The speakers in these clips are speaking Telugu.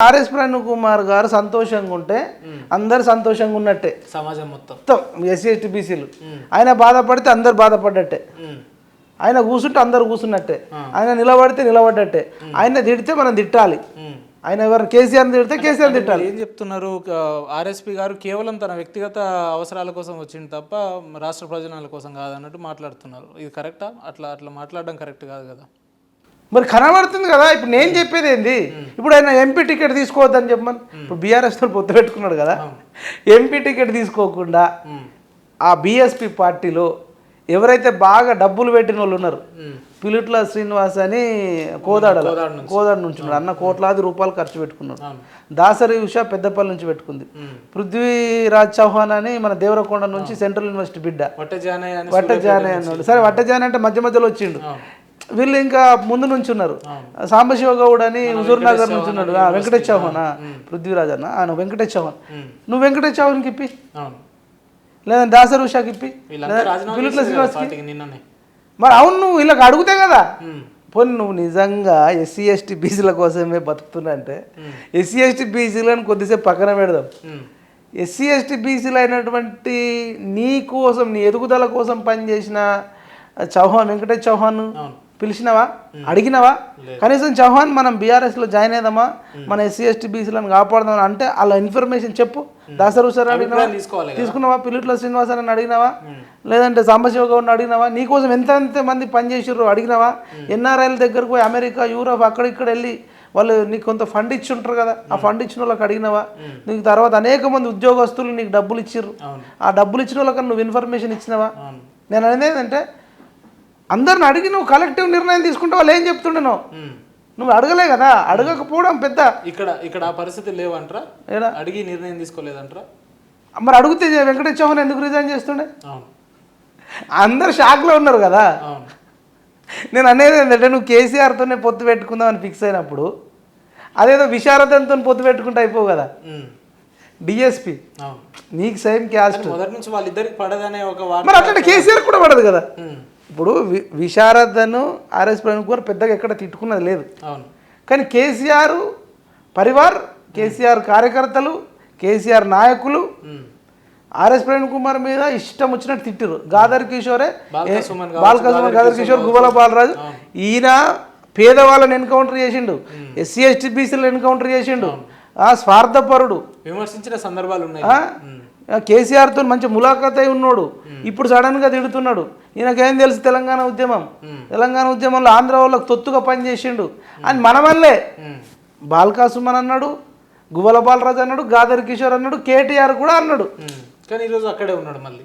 ఆర్ఎస్ ప్రణవ్ కుమార్ గారు సంతోషంగా ఉంటే అందరు సంతోషంగా ఉన్నట్టే, సమాజం మొత్తం ఎస్సీ ఎస్టీ బీసీలు. ఆయన బాధపడితే అందరు బాధపడ్డట్టే, ఆయన కూర్చుంటే అందరు కూర్చున్నట్టే, ఆయన నిలబడితే నిలబడ్డట్టే, ఆయన తిడితే మనం తిట్టాలి. ఆయన ఎవరు కేసీఆర్ తిడితే కేసీఆర్ తిట్టాలి. ఏం చెప్తున్నారు? ఆర్ఎస్పీ గారు కేవలం తన వ్యక్తిగత అవసరాల కోసం వచ్చింది తప్ప రాష్ట్ర ప్రయోజనాల కోసం కాదన్నట్టు మాట్లాడుతున్నారు. ఇది కరెక్టా? అట్లా మాట్లాడడం కరెక్ట్ కాదు కదా. మరి కనబడుతుంది కదా. ఇప్పుడు నేను చెప్పేది ఏంది, ఇప్పుడు ఆయన ఎంపీ టికెట్ తీసుకోవద్దని చెప్పమని. ఇప్పుడు బీఆర్ఎస్తో పొత్తు పెట్టుకున్నాడు కదా, ఎంపీ టికెట్ తీసుకోకుండా ఆ బీఎస్పీ పార్టీలో ఎవరైతే బాగా డబ్బులు పెట్టిన వాళ్ళు ఉన్నారు, పిలుట్ల శ్రీనివాస్ అని కోదాడ నుంచి ఉన్నాడు, అన్న కోట్లాది రూపాయలు ఖర్చు పెట్టుకున్నాడు. దాసరి ఉషా పెద్దపల్లి నుంచి పెట్టుకుంది. పృథ్వీరాజ్ చౌహాన్ అని మన దేవరకొండ నుంచి సెంట్రల్ యూనివర్సిటీ బిడ్డ వట్టజానే అన్నాడు. సరే వట్టజానే అంటే మధ్య మధ్యలో వచ్చిండు. వీళ్ళు ఇంకా ముందు నుంచి ఉన్నారు. సాంబశివ గౌడ్ అని హుజూర్ నగర్ నుంచి ఉన్నాడు. వెంకటేష్ చౌహాన్, పృథ్వీరాజ్ అన్న వెంకటేష్ చౌహాన్. నువ్వు వెంకటేష్ చౌహాన్కి ఇప్పి, లేదంటే దాసరి ఉషాకి ఇప్పి, పిలుట్ల శ్రీనివాస్కి. మరి అవును, నువ్వు వీళ్ళకి అడుగుతే కదా. పోనీ నువ్వు నిజంగా ఎస్సీ ఎస్టీ బీసీల కోసమే బతుకుతున్నా అంటే ఎస్సీ ఎస్టీ బీసీలను కొద్దిసేపు పక్కన పెడదాం. ఎస్సీ ఎస్టీ బీసీలు అయినటువంటి నీ కోసం, నీ ఎదుగుదల కోసం పనిచేసిన చౌహాన్, వెంకటేష్ చౌహాన్ పిలిచినవా, అడిగినవా? కనీసం చౌహాన్ మనం బీఆర్ఎస్లో జాయిన్ అయిదామా, మన ఎస్సీ ఎస్టీ బీసీలను కాపాడదామని అంటే అలా ఇన్ఫర్మేషన్ చెప్పు. దాసరు సార్ అడిగినావా, తీసుకున్నావా? పిలుట్ల శ్రీనివాసరావు అడిగినావా? లేదంటే సాంబశివ గౌడ్ని అడిగినావా? నీకోసం ఎంత మంది పనిచేసారు అడిగినావా? ఎన్ఆర్ఐల దగ్గరకు పోయి అమెరికా, యూరోప్ అక్కడిక్కడ వెళ్ళి వాళ్ళు నీకు కొంత ఫండ్ ఇచ్చి ఉంటారు కదా, ఆ ఫండ్ ఇచ్చిన వాళ్ళకి అడిగినావా? నీకు తర్వాత అనేక మంది ఉద్యోగస్తులు నీకు డబ్బులు ఇచ్చిర్రు, ఆ డబ్బులు ఇచ్చిన వాళ్ళకన్నా నువ్వు ఇన్ఫర్మేషన్ ఇచ్చినావా? నేను అనేది ఏంటంటే అందరిని అడిగి నువ్వు కలెక్టివ్ నిర్ణయం తీసుకుంటే వాళ్ళు ఏం చెప్తుండే, నువ్వు అడగలే కదా. అడగకపోవడం పెద్ద ఇక్కడ ఆ పరిస్థితి లేవంటారా? అడిగి నిర్ణయం తీసుకోలేదంటారా? మరి అడిగితే వెంకటేష్ చౌహాన్ ఎందుకు రిజైన్ చేస్తుండే? అందరు షాక్లో ఉన్నారు కదా. నేను అనేది ఏంటంటే నువ్వు కేసీఆర్తోనే పొత్తు పెట్టుకుందాం అని ఫిక్స్ అయినప్పుడు అదేదో విశారదంతో పొత్తు పెట్టుకుంటే అయిపోవు కదా. డిఎస్పీ నీకు సేమ్ క్యాస్ట్, మొదటి నుంచి వాళ్ళిద్దరికి పడదనే ఒక మరి అట్లా కేసీఆర్ కూడా పడదు కదా. ఇప్పుడు విశారదను ఆర్ఎస్ ప్రణవ్ కుమార్ పెద్దగా ఎక్కడ తిట్టుకున్నది లేదు, కానీ కేసీఆర్ పరివార్, కేసీఆర్ కార్యకర్తలు, కేసీఆర్ నాయకులు ఆర్ఎస్ ప్రణవ్ కుమార్ మీద ఇష్టం వచ్చినట్టు తిట్టారు. గాదర్ కిషోరే, బాలకసుమన్, గాదర్ కిషోర్, గువ్వల బాలరాజు. ఈయన పేదవాళ్ళని ఎన్కౌంటర్ చేసిండు, ఎస్సీ ఎస్టీ బీసీలను ఎన్కౌంటర్ చేసిండు, స్వార్థపరుడు, విమర్శించిన సందర్భాలు ఉన్నాయి. కేసీఆర్తో మంచి ములాఖాత్ అయి ఉన్నాడు, ఇప్పుడు సడన్గా తిడుతున్నాడు. ఈయనకేం తెలుసు తెలంగాణ ఉద్యమం, తెలంగాణ ఉద్యమంలో ఆంధ్ర వాళ్ళకు తొత్తుగా పనిచేసిండు అని మన వల్లే బాల్కాసుమన్ అన్నాడు, గువ్వల బాలరాజు అన్నాడు, గాదర్ కిషోర్ అన్నాడు, కేటీఆర్ కూడా అన్నాడు. కానీ ఈరోజు అక్కడే ఉన్నాడు మళ్ళీ.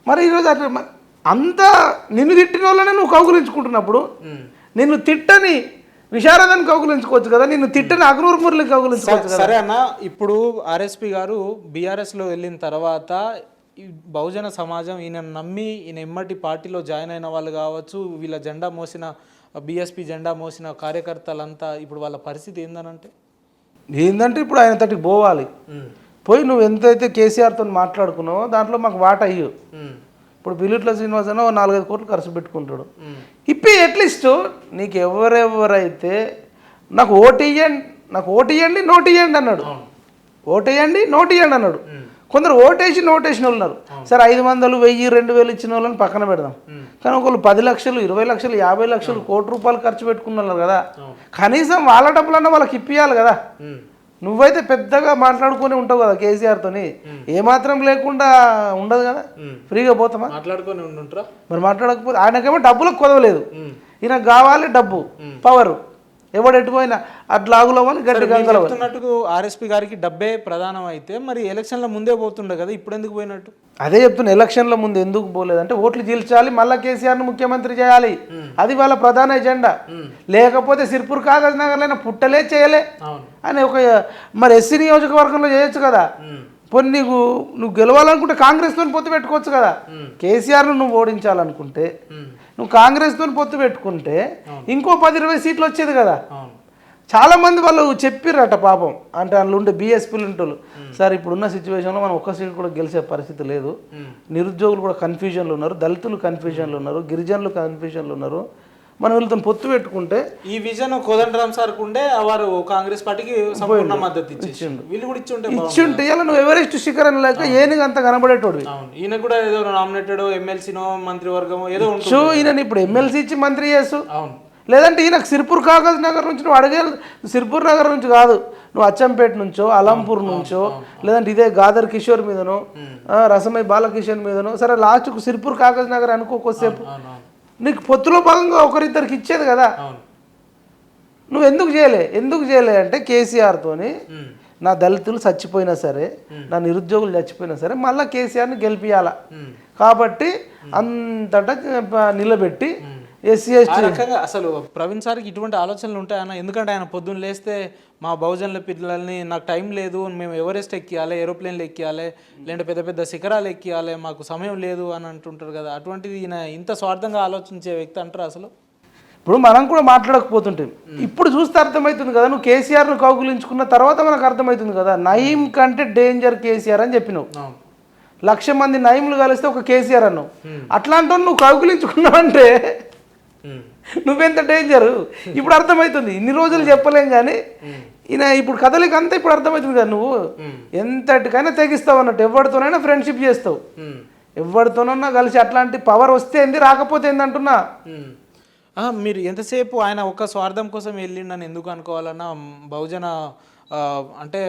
మరి ఈరోజు అట్లా అంతా నిన్ను తిట్టిన వాళ్ళనే నువ్వు కౌగులించుకుంటున్నప్పుడు, నిన్ను తిట్టని విశారదాన్ని కౌగులించుకోవచ్చు కదా, నిన్ను తిట్టని అగ్నూర్ మురళి కౌగులించుకోవచ్చు కదా. సరే అన్న, ఇప్పుడు ఆర్ఎస్పీ గారు బీఆర్ఎస్లో వెళ్ళిన తర్వాత ఈ బహుజన సమాజం ఈయన నమ్మి ఈయన ఎమ్మటి పార్టీలో జాయిన్ అయిన వాళ్ళు కావచ్చు, వీళ్ళ జెండా మోసిన బీఎస్పీ జెండా మోసిన కార్యకర్తలంతా ఇప్పుడు వాళ్ళ పరిస్థితి ఏంటంటే ఇప్పుడు ఆయన తటికి పోవాలి. పోయి నువ్వు ఎంతైతే కేసీఆర్తో మాట్లాడుకున్నావో దాంట్లో మాకు వాట అయ్యు. ఇప్పుడు పిలుట్ల శ్రీనివాస్ అన్న 4-5 కోట్లు ఖర్చు పెట్టుకుంటాడు. ఇప్పి అట్లీస్ట్ నీకు ఎవరెవరైతే నాకు ఓటు ఇవ్వండి నోటు ఇవ్వండి అన్నాడు, ఓటేయండి నోటు ఇవ్వండి అన్నాడు. కొందరు ఓటేసి నోటేసిన వాళ్ళు ఉన్నారు. సరే 500, 1000, 2000 ఇచ్చిన వాళ్ళని పక్కన పెడదాం. కానీ ఒకళ్ళు 10 లక్షలు, 20 లక్షలు, 50 లక్షలు, ₹1,00,00,000 ఖర్చు పెట్టుకున్నారు కదా, కనీసం వాళ్ళ డబ్బులన్నా వాళ్ళకి ఇప్పియాలి కదా. నువ్వైతే పెద్దగా మాట్లాడుకొని ఉంటావు కదా కేసీఆర్తో, ఏమాత్రం లేకుండా ఉండదు కదా, ఫ్రీగా పోతామా? మాట్లాడుకొని ఉంటుంటారా? మరి మాట్లాడకపోతే ఆయనకేమో డబ్బులకు కొదవలేదు, ఈయనకు కావాలి డబ్బు, పవరు. ఎవడు ఎటుపోయినా అట్లా ఆగులవని గట్టి గంగలవుతున్నట్టు ఆర్ఎస్పీ గారికి డబ్బే ప్రధానం అయితే మరి ఎలక్షన్ల ముందే పోతుండే కదా, ఇప్పుడు ఎందుకు పోయినట్టు? అదే చెప్తున్నా, ఎలక్షన్ల ముందు ఎందుకు పోలేదంటే ఓట్లు చీల్చాలి, మళ్ళీ కేసీఆర్ను ముఖ్యమంత్రి చేయాలి, అది వాళ్ళ ప్రధాన ఎజెండా. లేకపోతే సిర్పూర్ కాగజ్ నగర్లైనా పుట్టలే చేయలే అని ఒక మరి ఎస్సీ నియోజకవర్గంలో చేయొచ్చు కదా. పోనీ నువ్వు గెలవాలనుకుంటే కాంగ్రెస్తో పొత్తు పెట్టుకోవచ్చు కదా. కేసీఆర్ను నువ్వు ఓడించాలనుకుంటే నువ్వు కాంగ్రెస్తో పొత్తు పెట్టుకుంటే ఇంకో 10-20 సీట్లు వచ్చేది కదా. చాలామంది వాళ్ళు చెప్పిర్రట పాపం, అంటే అందులో ఉండే బీఎస్పీలు ఉంటారు. సార్ ఇప్పుడున్న సిచ్యువేషన్లో మనం ఒక్క సీట్ కూడా గెలిచే పరిస్థితి లేదు, నిరుద్యోగులు కూడా కన్ఫ్యూజన్లు ఉన్నారు, దళితులు కన్ఫ్యూజన్లు ఉన్నారు, గిరిజనులు కన్ఫ్యూజన్లు ఉన్నారు, మనం వీళ్ళతో పొత్తు పెట్టుకుంటే ఈ విజన్ కోదండరామ్ సార్ ఉండే వారు కాంగ్రెస్ పార్టీకి సంపూర్ణ మద్దతు ఇచ్చిండు, వీళ్ళు కూడా ఇచ్చుంటే ఇలా నువ్వు ఎవరెస్ట్ శిఖరం లేక ఏనుగు అంత కనబడేటోడు. ఈయన కూడా ఏదో నామినేటెడ్ ఎమ్మెల్సీనో మంత్రివర్గమో ఏదో సో ఈయన ఇప్పుడు ఎమ్మెల్సీ ఇచ్చి మంత్రి చేస్తూ, అవును, లేదంటే ఈయనకు సిర్పూర్ కాగజ్ నగర్ నుంచి నువ్వు అడిగే, సిర్పూర్ నగర్ నుంచి కాదు, నువ్వు అచ్చంపేట నుంచో అలంపూర్ నుంచో లేదంటే ఇదే గాదర్ కిషోర్ మీదనో రసమై బాలకిషన్ మీదనో, సరే లాస్ట్కు సిర్పూర్ కాగజ్ నగర్ అనుకో కొద్దిసేపు, నీకు పొత్తులో భాగంగా ఒకరిద్దరికి ఇచ్చేది కదా. నువ్వు ఎందుకు చేయలే అంటే కేసీఆర్తోని నా దళితులు చచ్చిపోయినా సరే, నా నిరుద్యోగులు చచ్చిపోయినా సరే మళ్ళీ కేసీఆర్ని గెలిపియాల కాబట్టి అంతటా నిలబెట్టి ఎస్సీ ఎస్టీ రకంగా. అసలు ప్రవీణ్ సార్కి ఇటువంటి ఆలోచనలు ఉంటాయన్న, ఎందుకంటే ఆయన పొద్దున్న లేస్తే మా బహుజనుల పిల్లల్ని నాకు టైం లేదు, మేము ఎవరెస్ట్ ఎక్కియాలి, ఏరోప్లేన్లు ఎక్కియాలి, లేదంటే పెద్ద పెద్ద శిఖరాలు ఎక్కియాలి, మాకు సమయం లేదు అని అంటుంటారు కదా. అటువంటిది ఈయన ఇంత స్వార్థంగా ఆలోచించే వ్యక్తి అంటారు అసలు? ఇప్పుడు మనం కూడా మాట్లాడకపోతుంటాం, ఇప్పుడు చూస్తే అర్థమవుతుంది కదా. నువ్వు కేసీఆర్ను కౌగులించుకున్న తర్వాత మనకు అర్థమవుతుంది కదా, నయీం కంటే డేంజర్ కేసీఆర్ అని చెప్పినావు. 1,00,000 మంది నయీంలు కలిస్తే ఒక కేసీఆర్ అన్నావు. అట్లాంటి నువ్వు కౌగులించుకున్నావు అంటే నువ్వెంత డేంజరు ఇప్పుడు అర్థమవుతుంది. ఇన్ని రోజులు చెప్పలేం కానీ ఈయన ఇప్పుడు కదలిక అంతా ఇప్పుడు అర్థమవుతుంది కదా. నువ్వు ఎంతటికైనా తెగిస్తావు అన్నట్టు, ఎవరితోనైనా ఫ్రెండ్షిప్ చేస్తావు, ఎవరితోనన్నా కలిసి అట్లాంటి పవర్ వస్తే ఏంది రాకపోతే ఏంది అంటున్నా. మీరు ఎంతసేపు ఆయన ఒక్క స్వార్థం కోసం వెళ్ళిండని ఎందుకు అనుకోవాలన్నా, బహుజన అంటే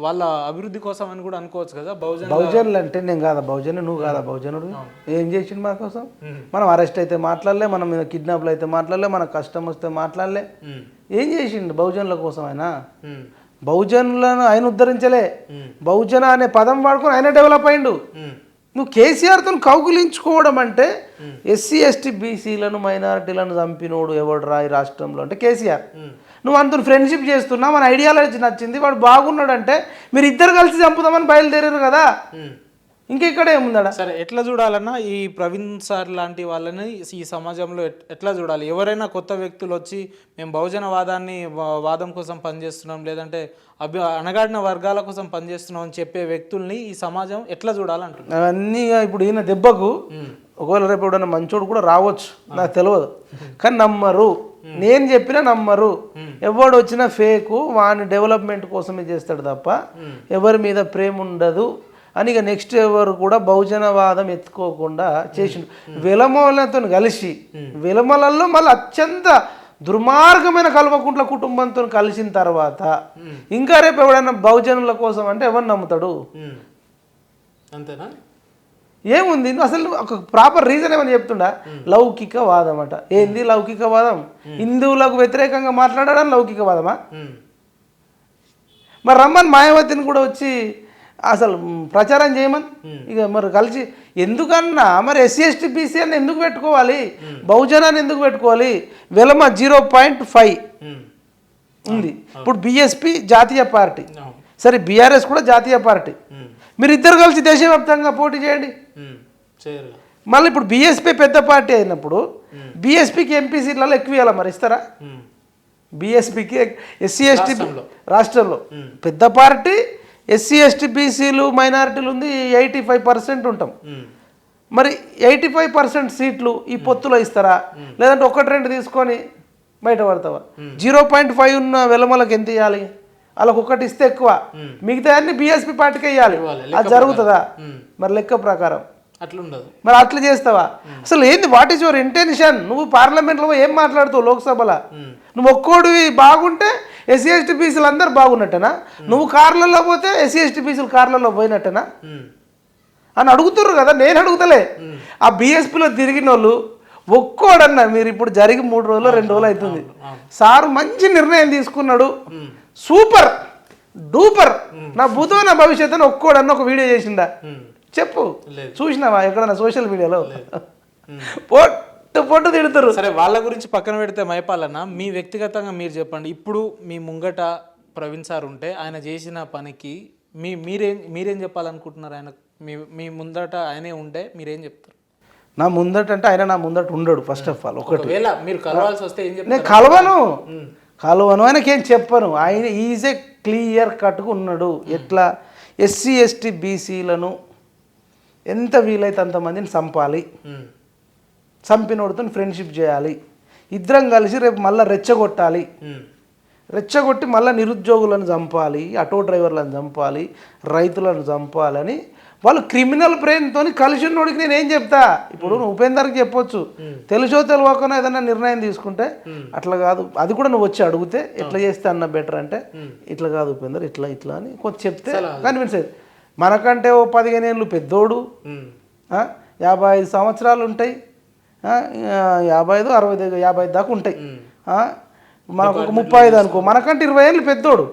వాళ్ళ అభివృద్ధి కోసం అని కూడా అనుకోవచ్చు కదా. బహుజనులు అంటే నేను కాదా బహుజను, నువ్వు కాదా బహుజనుడు? ఏం చేసిండు మా కోసం? మనం అరెస్ట్ అయితే మాట్లాడలే, మనం మీద కిడ్నాప్లు అయితే మాట్లాడలే, మనకు కష్టం వస్తే మాట్లాడలే. ఏం చేసిండు బహుజనుల కోసం? ఆయన బహుజనులను ఆయన ఉద్ధరించలే, బహుజన అనే పదం వాడుకొని ఆయన డెవలప్ అయిండు. నువ్వు కేసీఆర్తో కౌగులించుకోవడం అంటే ఎస్సీ ఎస్టీ బీసీలను మైనారిటీలను చంపినోడు ఎవడు రా ఈ రాష్ట్రంలో అంటే కేసీఆర్. నువ్వు అంత ఫ్రెండ్షిప్ చేస్తున్నా, మన ఐడియాలజీ నచ్చింది, వాడు బాగున్నాడు అంటే మీరు ఇద్దరు కలిసి చంపుదామని బయలుదేరారు కదా. ఇంకెక్కడ ఏముందా? సరే, ఎట్లా చూడాలన్నా ఈ ప్రవీణ్ సార్ లాంటి వాళ్ళని ఈ సమాజంలో ఎట్లా చూడాలి? ఎవరైనా కొత్త వ్యక్తులు వచ్చి మేము బహుజన వాదం కోసం పనిచేస్తున్నాం, లేదంటే అణగాడిన వర్గాల కోసం పనిచేస్తున్నాం అని చెప్పే వ్యక్తుల్ని ఈ సమాజం ఎట్లా చూడాలంటున్నారు? అవన్నీ ఇప్పుడు ఈయన దెబ్బకు ఒకవేళ రేపు ఎవడన్నా మంచోడు కూడా రావచ్చు, నాకు తెలియదు, కానీ నమ్మరు. నేను చెప్పినా నమ్మరు. ఎవడు వచ్చినా ఫేకు, వాని డెవలప్మెంట్ కోసమే చేస్తాడు తప్ప ఎవరి మీద ప్రేమ ఉండదు అని ఇక నెక్స్ట్ ఎవరు కూడా బహుజనవాదం ఎత్తుకోకుండా చేసిండు. విలమలతో కలిసి విలమలలో మళ్ళీ అత్యంత దుర్మార్గమైన కల్వకుంట్ల కుటుంబంతో కలిసిన తర్వాత ఇంకా రేపు ఎవడైనా బహుజనుల కోసం అంటే ఎవరు నమ్ముతాడు? అంతేనా? ఏముంది అసలు ఒక ప్రాపర్ రీజన్ ఏమని చెప్తుండా? లౌకికవాదం అట. ఏంది లౌకికవాదం? హిందువులకు వ్యతిరేకంగా మాట్లాడడం లౌకికవాదమా? మరి రమ్మని మాయావతిని కూడా వచ్చి అసలు ప్రచారం చేయమని ఇక మరి కలిసి ఎందుకన్నా మరి ఎస్సీ ఎస్టీ బీసీ అని ఎందుకు పెట్టుకోవాలి? బహుజనాన్ని ఎందుకు పెట్టుకోవాలి? వెలమ 0.5 ఉంది. ఇప్పుడు బిఎస్పి జాతీయ పార్టీ, సరే బీఆర్ఎస్ కూడా జాతీయ పార్టీ, మీరు ఇద్దరు కలిసి దేశవ్యాప్తంగా పోటీ చేయండి. మళ్ళీ ఇప్పుడు బీఎస్పీ పెద్ద పార్టీ అయినప్పుడు బీఎస్పీకి ఎంపీ సీట్లలో ఎక్కువ ఇవ్వాలి, మరి ఇస్తారా? బీఎస్పీకి ఎస్సీ ఎస్టీ రాష్ట్రంలో పెద్ద పార్టీ, ఎస్సీ ఎస్టీ బీసీలు మైనారిటీలు ఉంది 85% ఉంటాం. మరి 85% సీట్లు ఈ పొత్తులో ఇస్తారా, లేదంటే 1-2 తీసుకొని బయటపడతావా? 0.5 ఉన్న వెలమలకు ఎంత ఇవ్వాలి? వాళ్ళకు ఒకటి ఇస్తే ఎక్కువ, మిగతా అన్ని బీఎస్పీ పార్టీకి ఇవ్వాలి. అది జరుగుతుందా? మరి లెక్క ప్రకారం అట్లుండదు. మరి అట్లా చేస్తావా? అసలు ఏంది? What is your intention? నువ్వు పార్లమెంట్లో ఏం మాట్లాడుతావు? లోక్సభలో నువ్వు ఒక్కోడివి బాగుంటే ఎస్సీ ఎస్టీ బీసీలు అందరు బాగున్నట్టేనా? నువ్వు కార్లలో పోతే ఎస్సీ ఎస్టీ బీసీలు కార్లలో పోయినట్టేనా అని అడుగుతుర్రు కదా. నేను అడుగుతలే, ఆ బీఎస్పీలో తిరిగిన వాళ్ళు ఒక్కోడన్నా. మీరు ఇప్పుడు జరిగి 3 రోజులు 2 రోజులు అవుతుంది, సారు మంచి నిర్ణయం తీసుకున్నాడు, సూపర్ డూపర్, నా భూతో నా భవిష్యత్తు అని ఒక్కోడన్నా ఒక వీడియో చేసిండా? చెప్పు, చూసినావా ఎక్కడన్నా సోషల్ మీడియాలో? పొట్టు తిడుతారు. సరే, వాళ్ళ గురించి పక్కన పెడితే మైపాలన్న, మీ వ్యక్తిగతంగా మీరు చెప్పండి. ఇప్పుడు మీ ముంగట ప్రవీణ్ సార్ ఉంటే ఆయన చేసిన పనికి మీరేం చెప్పాలనుకుంటున్నారు? ఆయన మీ ముందట ఆయనే ఉంటే మీరేం చెప్తారు? నా ముందట అంటే ఆయన నా ముందట ఉండడు. ఫస్ట్ ఆఫ్ ఆల్ ఒకవేళ మీరు కలవాల్సి వస్తే ఏం చెప్తారు? నేను కలవను ఆయనకేం చెప్పను. ఆయన ఈజే క్లియర్ కట్గా ఉన్నాడు. ఎట్లా ఎస్సీ ఎస్టీ బీసీలను ఎంత వీలైతే అంతమందిని చంపాలి, చంపినోడితో ఫ్రెండ్షిప్ చేయాలి, ఇద్దరం కలిసి రేపు మళ్ళీ రెచ్చగొట్టాలి, రెచ్చగొట్టి మళ్ళీ నిరుద్యోగులను చంపాలి, ఆటో డ్రైవర్లను చంపాలి, రైతులను చంపాలని వాళ్ళు క్రిమినల్ బ్రెయిన్తో కలిసి ఉన్నోడికి నేను ఏం చెప్తా. ఇప్పుడు నువ్వు ఉపేందర్కి చెప్పొచ్చు, తెలుసో తెలియకుండా ఏదైనా నిర్ణయం తీసుకుంటే అట్లా కాదు, అది కూడా నువ్వు వచ్చి అడిగితే ఎట్లా చేస్తే అన్న బెటర్ అంటే ఇట్లా కాదు ఉపేందర్ ఇట్లా ఇట్లా అని కొంచెం చెప్తే కన్విన్స్ అయ్యేది. మనకంటే ఓ 15 ఏళ్ళు పెద్దోడు, 55 సంవత్సరాలు ఉంటాయి, 55, 60, 50 దాకా ఉంటాయి. మనకు ఒక 35 అనుకో, మనకంటే 20 ఏళ్ళు పెద్దోడు,